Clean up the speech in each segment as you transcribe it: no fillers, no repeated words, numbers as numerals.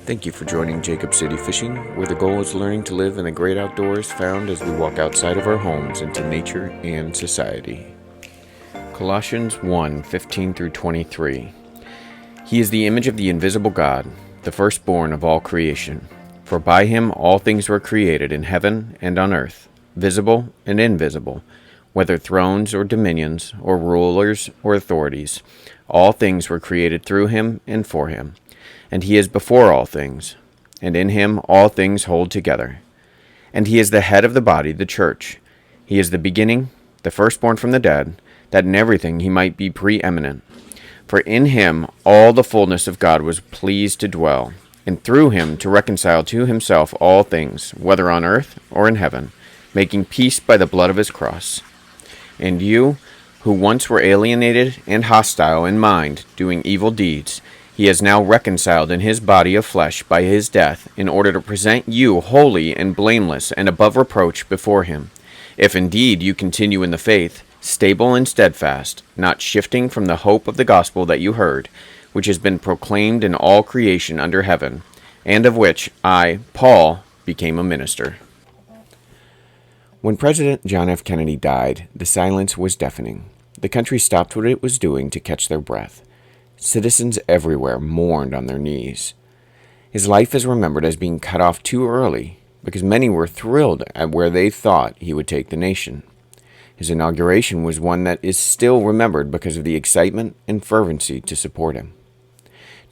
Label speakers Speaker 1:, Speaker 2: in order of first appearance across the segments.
Speaker 1: Thank you for joining Jacob City Fishing, where the goal is learning to live in the great outdoors found as we walk outside of our homes into nature and society. Colossians 1:15 through 23. He is the image of the invisible God, the firstborn of all creation. For by him all things were created in heaven and on earth, visible and invisible, whether thrones or dominions or rulers or authorities. All things were created through him and for him. And he is before all things, and in him all things hold together. And he is the head of the body, the church. He is the beginning, the firstborn from the dead, that in everything he might be preeminent. For in him all the fullness of God was pleased to dwell, and through him to reconcile to himself all things, whether on earth or in heaven, making peace by the blood of his cross. And you, who once were alienated and hostile in mind, doing evil deeds, he is now reconciled in his body of flesh by his death, in order to present you holy and blameless and above reproach before him. If indeed you continue in the faith, stable and steadfast, not shifting from the hope of the gospel that you heard, which has been proclaimed in all creation under heaven, and of which I, Paul, became a minister. When President John F. Kennedy died, the silence was deafening. The country stopped what it was doing to catch their breath. Citizens everywhere mourned on their knees. His life is remembered as being cut off too early because many were thrilled at where they thought he would take the nation. His inauguration was one that is still remembered because of the excitement and fervency to support him.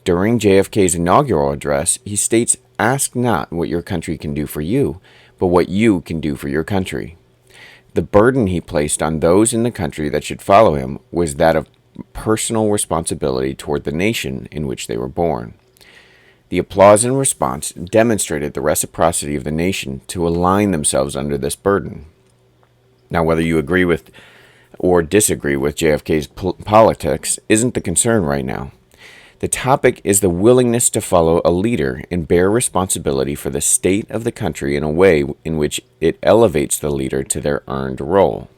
Speaker 1: During JFK's inaugural address, he states, "Ask not what your country can do for you, but what you can do for your country." The burden he placed on those in the country that should follow him was that of personal responsibility toward the nation in which they were born. The applause and response demonstrated the reciprocity of the nation to align themselves under this burden. Now, whether you agree with or disagree with JFK's politics isn't the concern right now. The topic is the willingness to follow a leader and bear responsibility for the state of the country in a way in which it elevates the leader to their earned role.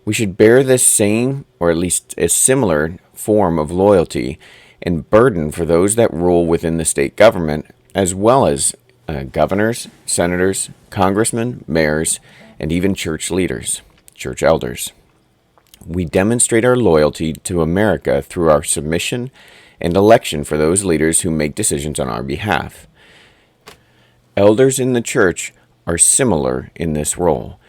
Speaker 1: We should bear this same, or at least a similar, form of loyalty and burden for those that rule within the state government, as well as governors, senators, congressmen, mayors, and even church leaders, church elders. We demonstrate our loyalty to America through our submission and election for those leaders who make decisions on our behalf. Elders in the church are similar in this role,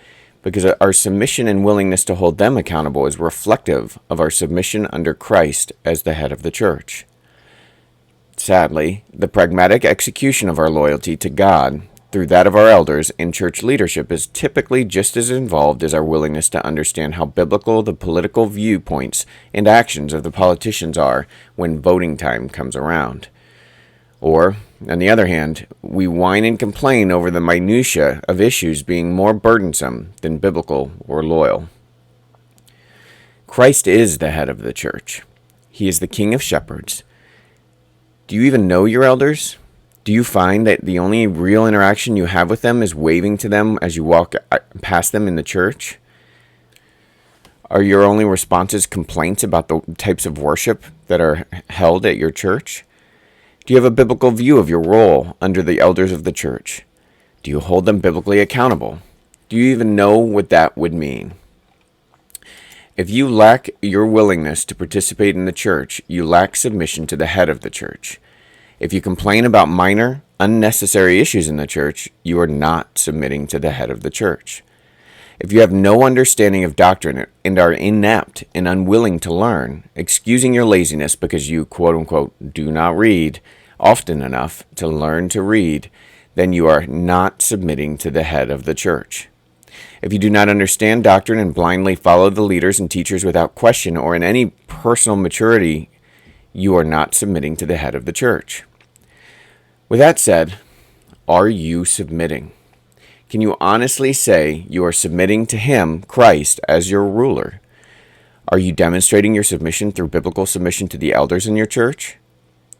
Speaker 1: because our submission and willingness to hold them accountable is reflective of our submission under Christ as the head of the church. Sadly, the pragmatic execution of our loyalty to God through that of our elders and church leadership is typically just as involved as our willingness to understand how biblical the political viewpoints and actions of the politicians are when voting time comes around. Or, on the other hand, we whine and complain over the minutiae of issues being more burdensome than biblical or loyal. Christ is the head of the church. He is the King of shepherds. Do you even know your elders? Do you find that the only real interaction you have with them is waving to them as you walk past them in the church? Are your only responses complaints about the types of worship that are held at your church? Do you have a biblical view of your role under the elders of the church? Do you hold them biblically accountable? Do you even know what that would mean? If you lack your willingness to participate in the church, you lack submission to the head of the church. If you complain about minor, unnecessary issues in the church, you are not submitting to the head of the church. If you have no understanding of doctrine and are inept and unwilling to learn, excusing your laziness because you, quote-unquote, do not read often enough to learn to read, then you are not submitting to the head of the church. If you do not understand doctrine and blindly follow the leaders and teachers without question or in any personal maturity, you are not submitting to the head of the church. With that said, are you submitting? Can you honestly say you are submitting to him, Christ, as your ruler? Are you demonstrating your submission through biblical submission to the elders in your church?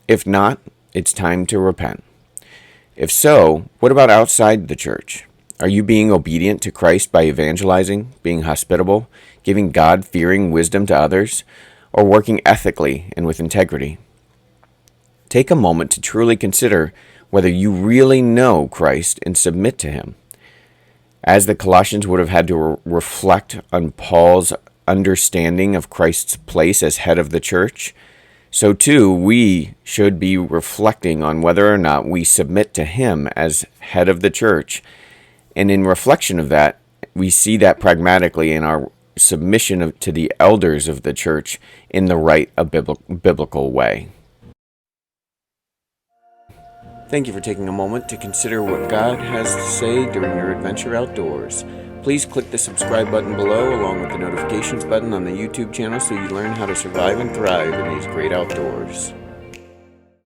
Speaker 1: If not, it's time to repent. If so, what about outside the church? Are you being obedient to Christ by evangelizing, being hospitable, giving God-fearing wisdom to others, or working ethically and with integrity? Take a moment to truly consider whether you really know Christ and submit to him. As the Colossians would have had to reflect on Paul's understanding of Christ's place as head of the church, so too we should be reflecting on whether or not we submit to him as head of the church. And in reflection of that, we see that pragmatically in our submission to the elders of the church in the right biblical way. Thank you for taking a moment to consider what God has to say during your adventure outdoors. Please click the subscribe button below along with the notifications button on the YouTube channel so you learn how to survive and thrive in these great outdoors.